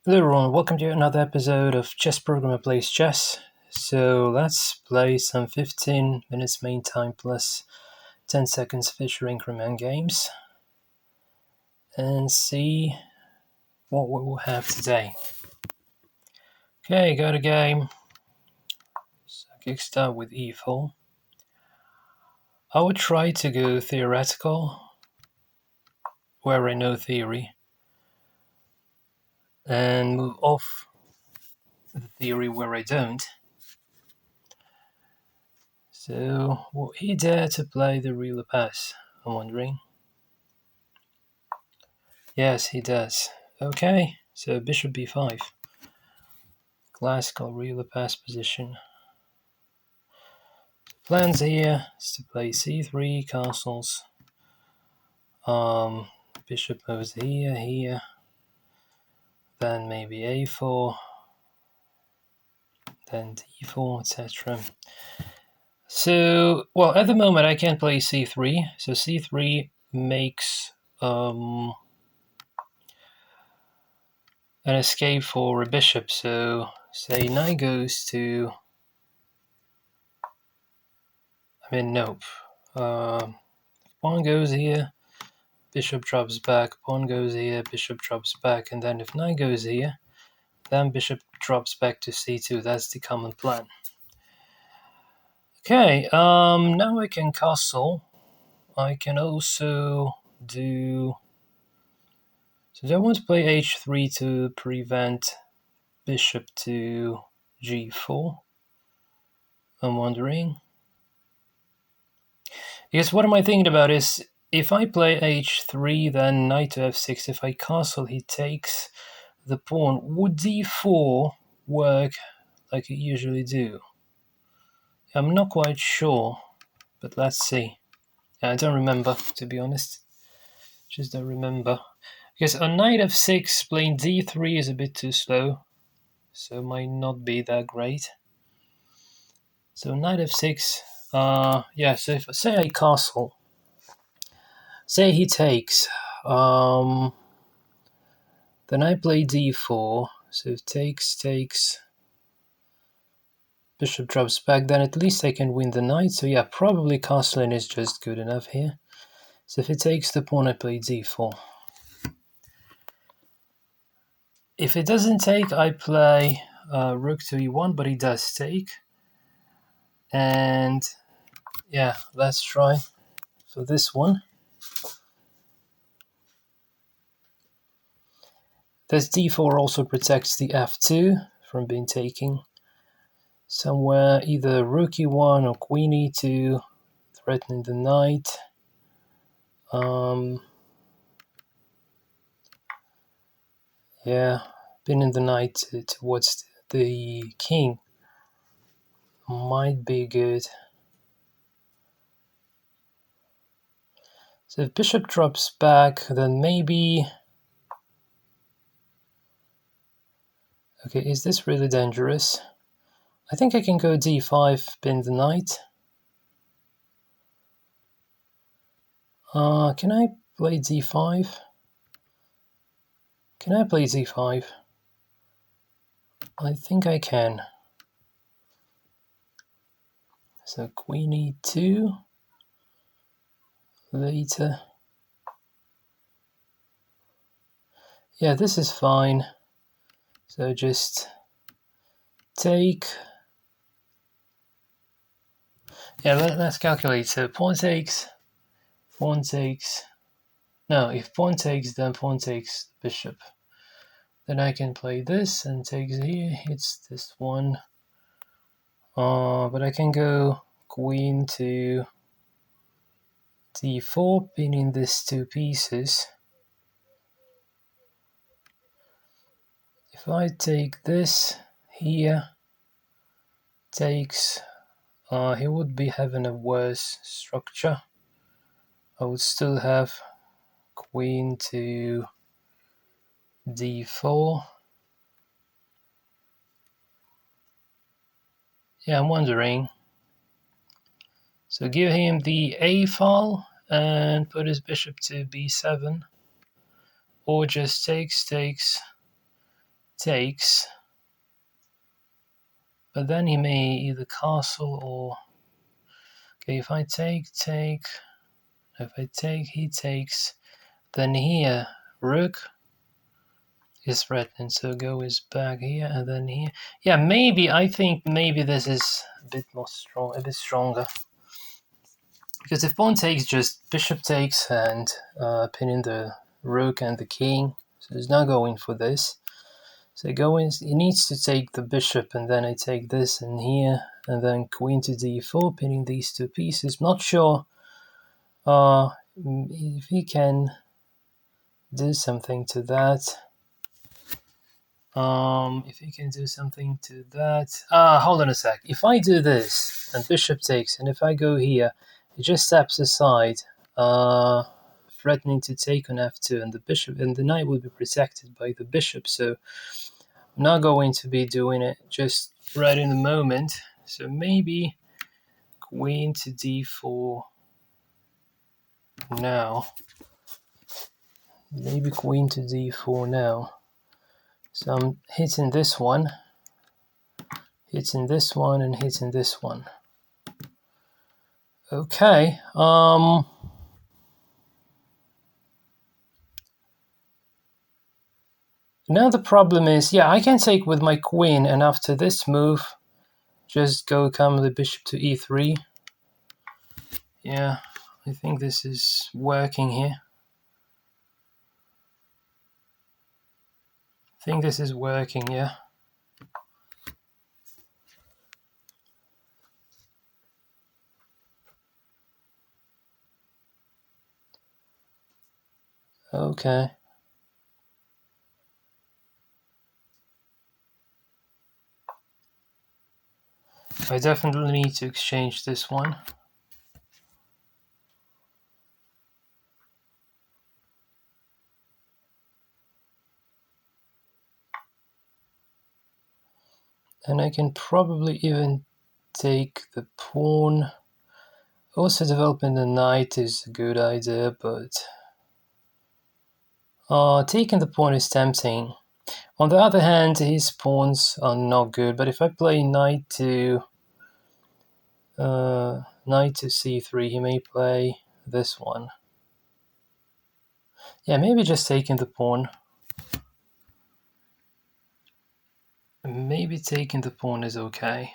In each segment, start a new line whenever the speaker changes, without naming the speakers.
Hello everyone, welcome to another episode of Chess Programmer Plays Chess. So let's play some 15 minutes main time plus 10 seconds Fisher increment games and see what we will have today. Okay, got a game. So kickstart with e4. I would try to go theoretical where I know theory and move off the theory where I don't. So will he dare to play the Ruy Lopez? I'm wondering. Yes, he does. Okay, so bishop b5. Classical Ruy Lopez position. Plans here is to play c3, castles. Bishop moves here, then maybe a4, then d4, etc. So, well, at the moment I can't play c3, so c3 makes an escape for a bishop. So, say knight goes to... nope. Pawn goes here, bishop drops back, pawn goes here, bishop drops back, and then if knight goes here, then bishop drops back to c2. That's the common plan. Okay, now I can castle. I can also do... So do I want to play h3 to prevent bishop to g4? I'm wondering. Because what am I thinking about is, if I play h3, then knight to f6, if I castle, he takes the pawn. Would d4 work like it usually do? I'm not quite sure, but let's see. I don't remember, to be honest. Just don't remember. Because on knight f6, playing d3 is a bit too slow, so it might not be that great. So knight f6, yeah, so if say I castle, say he takes, then I play d4, so if takes, bishop drops back, then at least I can win the knight. So yeah, probably castling is just good enough here. So if it takes the pawn, I play d4. If it doesn't take, I play rook to e1, but he does take. And yeah, let's try for this one. This d4 also protects the f2 from being taken. Somewhere either rook e1 or queen e2, threatening the knight. Yeah, pinning the knight towards the king might be good. So if bishop drops back, then maybe... Okay, is this really dangerous? I think I can go d5, pin the knight. Can I play d5? Can I play d5? I think I can. So queen e2 later. Yeah, this is fine. So just take. Yeah, let's calculate. So pawn takes. No, if pawn takes, then pawn takes bishop. Then I can play this and takes here, hits this one. But I can go queen to d4, pinning these two pieces. If I take this here, takes, he would be having a worse structure. I would still have queen to d4. Yeah, I'm wondering. So give him the a file and put his bishop to b7. Or just takes, takes, but then he may either castle or... Okay, if I take, if I take, he takes, then here, rook is threatened, so go is back here, and then here. Yeah, maybe, I think maybe this is a bit stronger. Because if pawn takes, just bishop takes and pinning the rook and the king, so he's not going for this. So he needs to take the bishop, and then I take this and here, and then queen to d4, pinning these two pieces. Not sure if he can do something to that. If he can do something to that. Hold on a sec. If I do this and bishop takes, and if I go here, he just steps aside, threatening to take on f2, and the bishop and the knight will be protected by the bishop. So I'm not going to be doing it just right in the moment. So maybe queen to d4 now. Maybe queen to d4 now. So I'm hitting this one, hitting this one, and hitting this one. Okay. Now the problem is, yeah, I can take with my queen, and after this move, just come the bishop to e3. Yeah, I think this is working here. I think this is working, yeah. Okay. I definitely need to exchange this one. And I can probably even take the pawn. Also developing the knight is a good idea, but taking the pawn is tempting. On the other hand, his pawns are not good, but if I play knight to c3, he may play this one. Yeah, maybe just taking the pawn. Maybe taking the pawn is okay.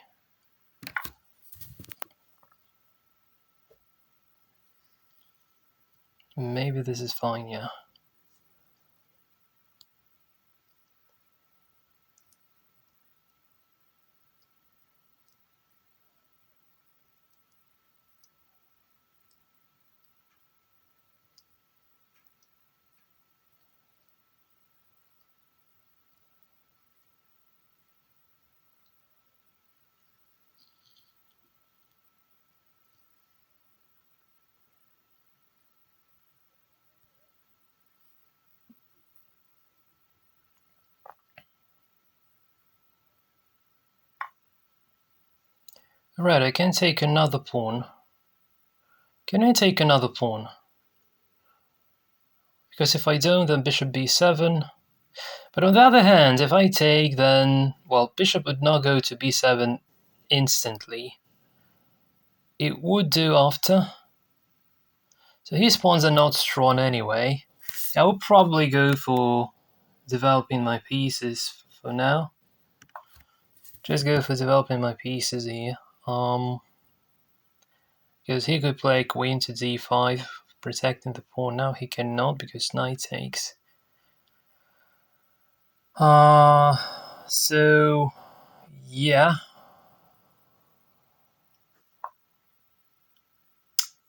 Maybe this is fine, yeah. Alright, I can take another pawn. Can I take another pawn? Because if I don't, then bishop b7. But on the other hand, if I take, then, well, bishop would not go to b7 instantly. It would do after. So his pawns are not strong anyway. I would probably go for developing my pieces for now. Just go for developing my pieces here. Because he could play queen to d5, protecting the pawn. Now he cannot because knight takes. So yeah.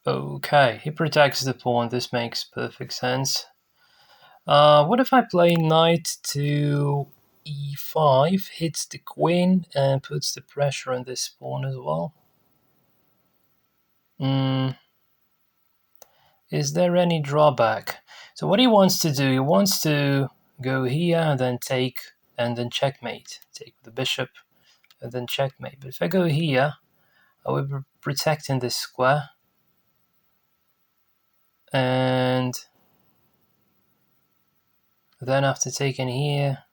Okay, he protects the pawn. This makes perfect sense. What if I play knight to e5, hits the queen, and puts the pressure on this pawn as well? Is there any drawback? So what he wants to do, he wants to go here and then take, and then checkmate. Take the bishop, and then checkmate. But if I go here, I will be protecting this square. And then after taking here,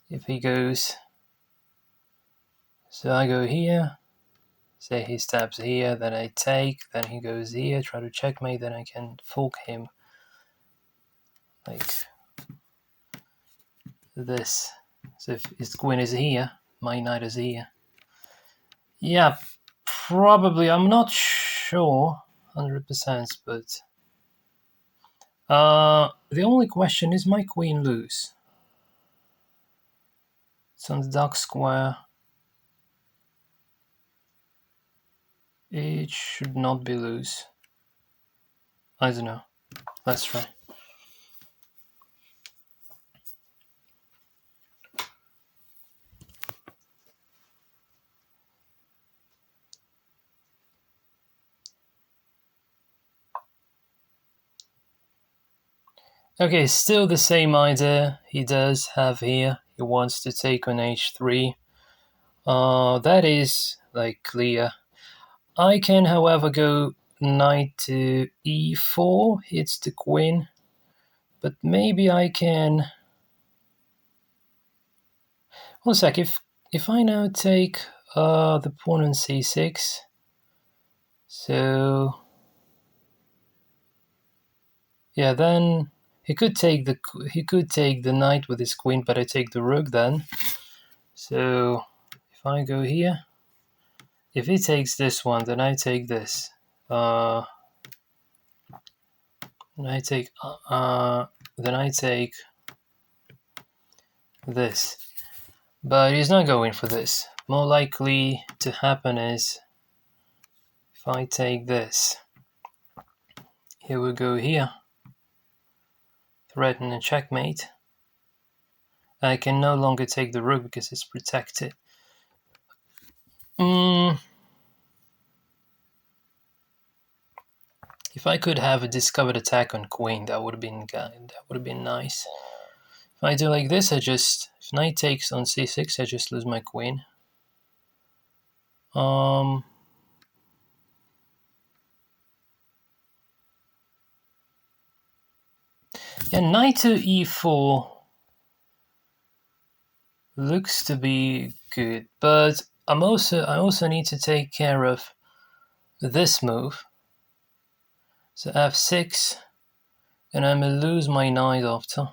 if he goes, so I go here, say he stabs here, then I take, then he goes here, try to checkmate, then I can fork him like this. So if his queen is here, my knight is here. Yeah, probably, I'm not sure 100%, but the only question is my queen loose? It's on the dark square. It should not be loose. I don't know. Let's try. Okay, still the same idea he does have here. He wants to take on h3. That is like clear. I can, however, go knight to e4, hits the queen, but maybe I can. One sec. If I now take the pawn on c6, so yeah, then he could take the knight with his queen, but I take the rook then. So if I go here, if he takes this one, then I take this. Then I take this. But he's not going for this. More likely to happen is if I take this, he will go here, threaten a checkmate. I can no longer take the rook because it's protected. If I could have a discovered attack on queen, that would have been nice. If I do like this, if knight takes on c6, I just lose my queen. Yeah, knight to e4 looks to be good, but I also need to take care of this move. So f6, and I may lose my knight after.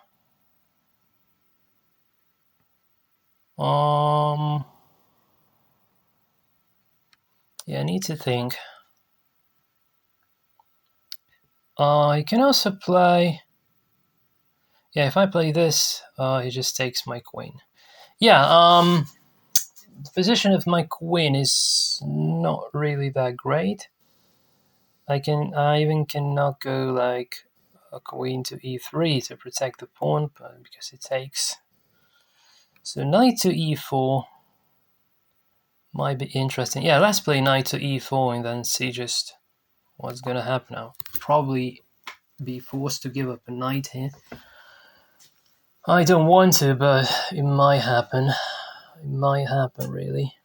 Yeah, I need to think. I can also play. Yeah, if I play this, he just takes my queen. Yeah, the position of my queen is not really that great. I even cannot go like a queen to e3 to protect the pawn, but because it takes. So knight to e4 might be interesting. Yeah, let's play knight to e4 and then see just what's gonna happen now. Probably be forced to give up a knight here. I don't want to, but it might happen. It might happen, really.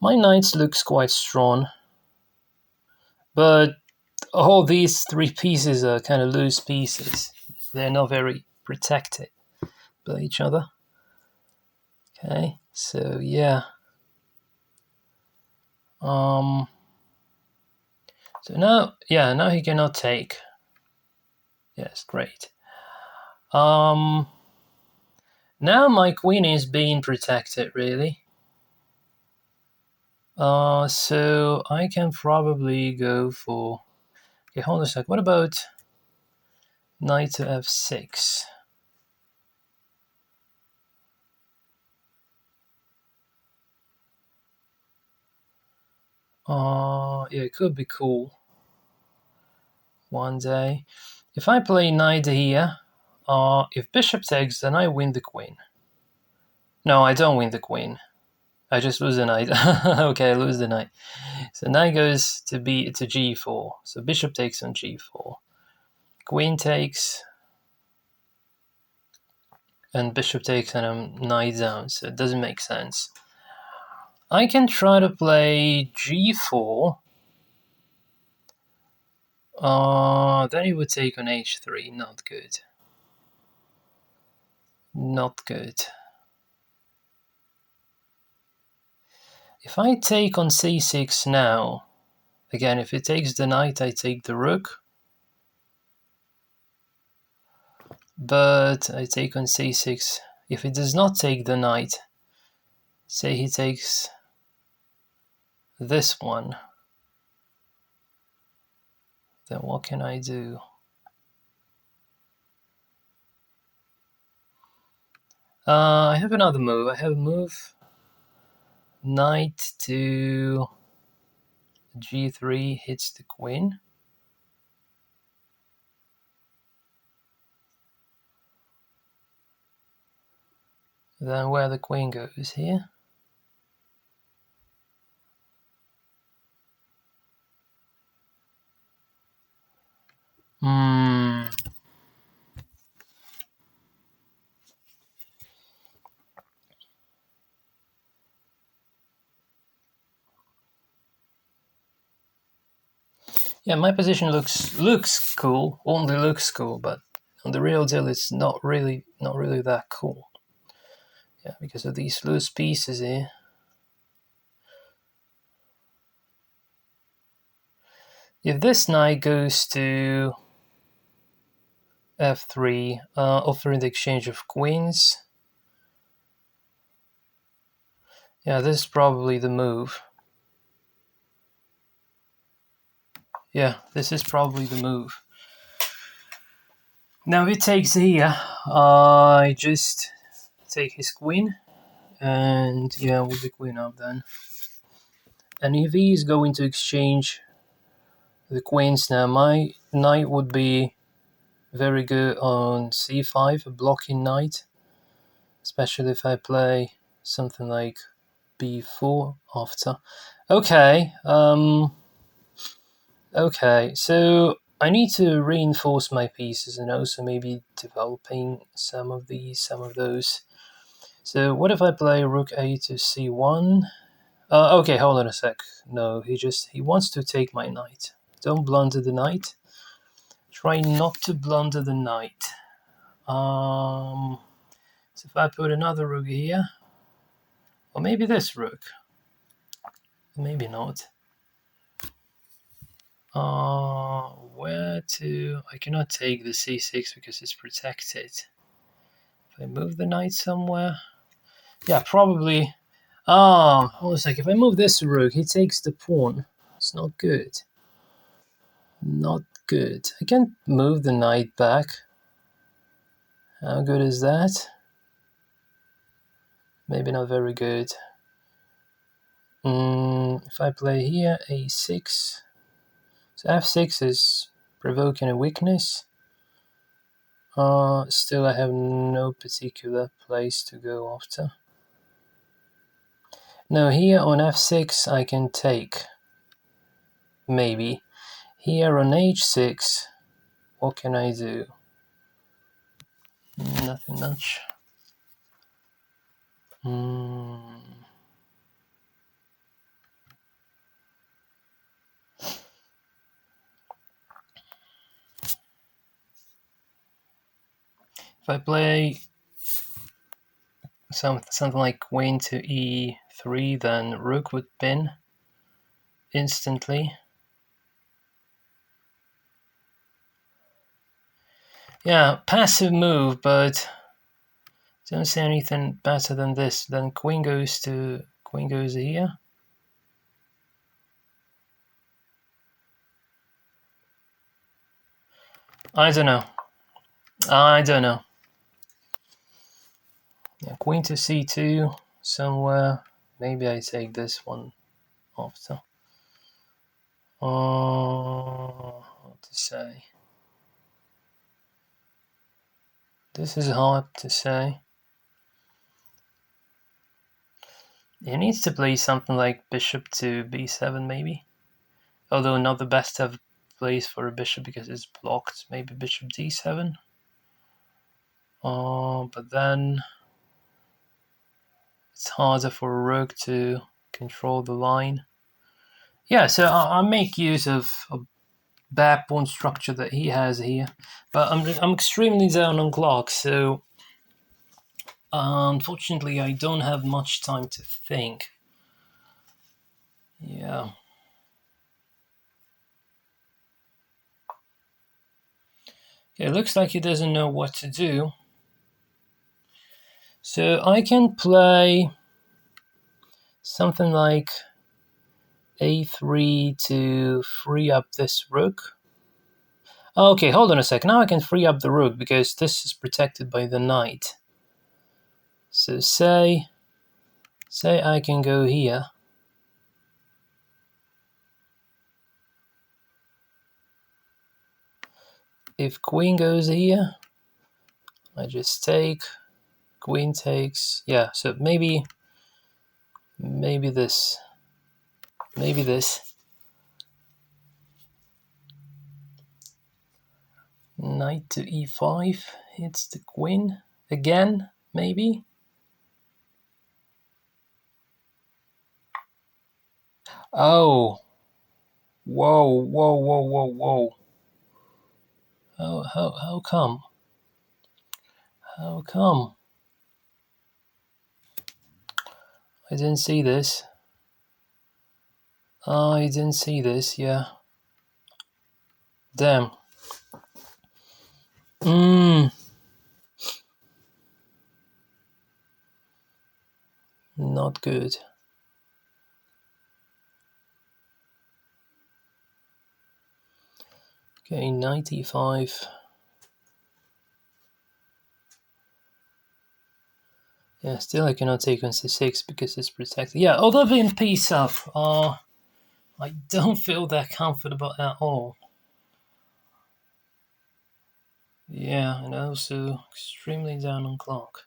My knight looks quite strong, but all these three pieces are kind of loose pieces. They're not very protected by each other. Okay, so yeah. So now he cannot take. Yes, great. Now my queen is being protected, really. So I can probably go for. Okay, hold on a sec. What about knight to f6? Yeah, it could be cool one day. If I play knight here, if bishop takes, then I win the queen. No, I don't win the queen. I just lose the knight. Okay, I lose the knight. So knight goes to g4. So bishop takes on g4. Queen takes, and bishop takes, and I'm knight down. So it doesn't make sense. I can try to play g4. Then he would take on h3. Not good. Not good. If I take on c6 now, again, if it takes the knight, I take the rook. But I take on c6. If it does not take the knight, say he takes this one, then what can I do? I have another move. I have a move, knight to g3 hits the queen. Then where the queen goes here. Yeah, my position looks cool. Only looks cool, but on the real deal, it's not really that cool. Yeah, because of these loose pieces here. If this knight goes to f3, offering the exchange of queens. Yeah, this is probably the move. Yeah, this is probably the move. Now if it takes here, I just take his queen, and yeah, with the queen up then. And if he is going to exchange the queens now, my knight would be very good on c5, a blocking knight, especially if I play something like b4 after. Okay, okay, so I need to reinforce my pieces and also maybe developing some of those. So what if I play rook a to c1? Okay, hold on a sec. No, he wants to take my knight. Don't blunder the knight. Try not to blunder the knight. So if I put another rook here, or maybe this rook, maybe not. Where to? I cannot take the c6 because it's protected. If I move the knight somewhere, yeah, probably. Hold on a sec. If I move this rook, he takes the pawn. It's not good. Not good. I can move the knight back. How good is that? Maybe not very good. If I play here, a6. So f6 is provoking a weakness. Still I have no particular place to go after. No, here on f6 I can take. Maybe. Here on h6, what can I do? Nothing much. If I play something like queen to e3, then rook would pin instantly. Yeah, passive move, but don't see anything better than this. Then queen goes here. I don't know. Yeah, queen to c2 somewhere. Maybe I take this one after. What to say? This is hard to say. He needs to play something like bishop to b7 maybe. Although not the best of place for a bishop because it's blocked. Maybe bishop d7. But then it's harder for a rook to control the line. Yeah, so I make use of a bad pawn structure that he has here. But I'm extremely down on clock, so unfortunately I don't have much time to think. Yeah. It looks like he doesn't know what to do. So I can play something like a3 to free up this rook. Okay, hold on a sec. Now I can free up the rook because this is protected by the knight. So say I can go here. If queen goes here, I just take, queen takes. Yeah, so maybe this. Maybe this. Knight to e5 hits the queen again, maybe. Oh, whoa. How come? How come? I didn't see this. I didn't see this, yeah. Damn. Not good. Okay, 95. Yeah, still I cannot take on c6 because it's protected. Yeah, although being piece up, I don't feel that comfortable at all. Yeah, and also extremely down on clock.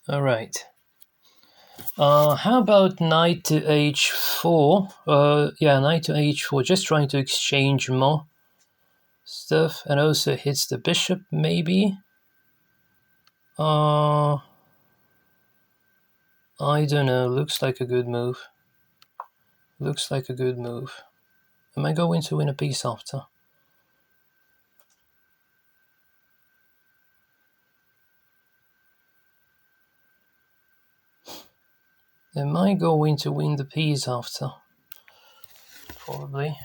All right. How about knight to h4? Yeah, knight to h4. Just trying to exchange more stuff, and also hits the bishop, maybe. I don't know. Looks like a good move. Looks like a good move. Am I going to win a piece after? Am I going to win the piece after? Probably.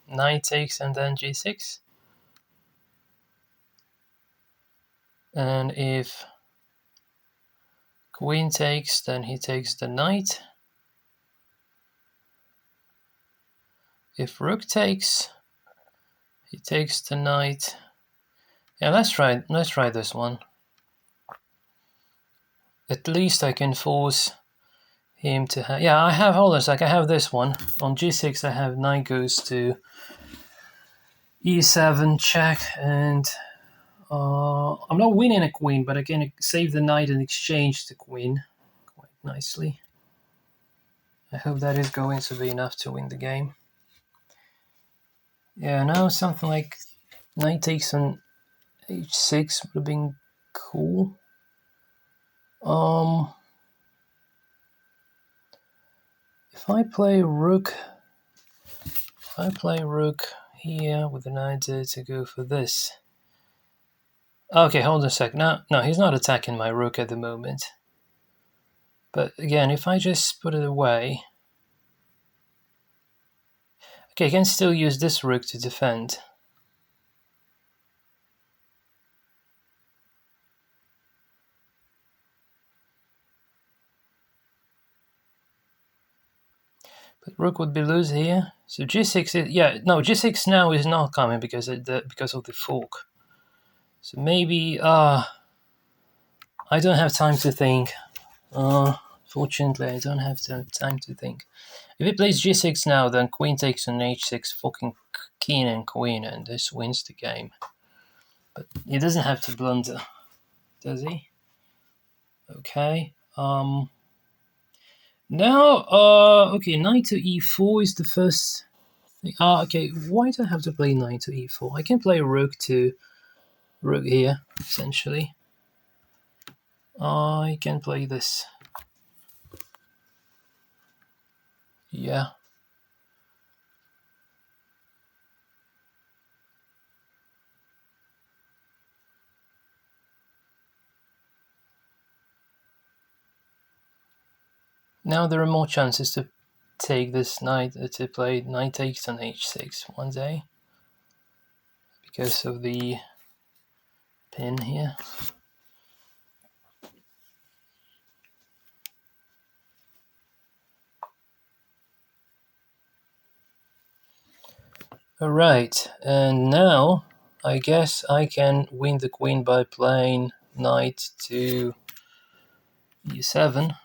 Knight takes and then g6. And if queen takes, then he takes the knight. If rook takes, he takes the knight. Yeah, let's try this one. At least I can force him to have. Yeah, I have all this. Like I have this one on g6. I have knight goes to e7 check, and I'm not winning a queen, but I can save the knight and exchange the queen quite nicely. I hope that is going to be enough to win the game. Yeah, now something like knight takes on h6 would have been cool. If I play rook here with an idea to go for this. Okay, hold on a sec. No, he's not attacking my rook at the moment. But again, if I just put it away. Okay, I can still use this rook to defend. But rook would be loose here. So g6 is, yeah, no, g6 now is not coming because of the fork. So maybe, I don't have time to think. Fortunately, I don't have time to think. If he plays g6 now, then queen takes on h6, fucking king and queen, and this wins the game. But he doesn't have to blunder, does he? Okay. Now, okay, knight to e4 is the first thing. Okay, why do I have to play knight to e4? I can play rook here, essentially. I can play this. Yeah. Now there are more chances to take this knight, to play knight takes on h6 one day, because of the pin here. Alright, and now I guess I can win the queen by playing knight to e7.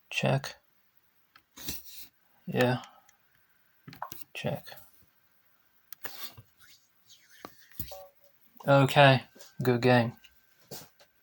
Check. Yeah. Check. Okay, good game.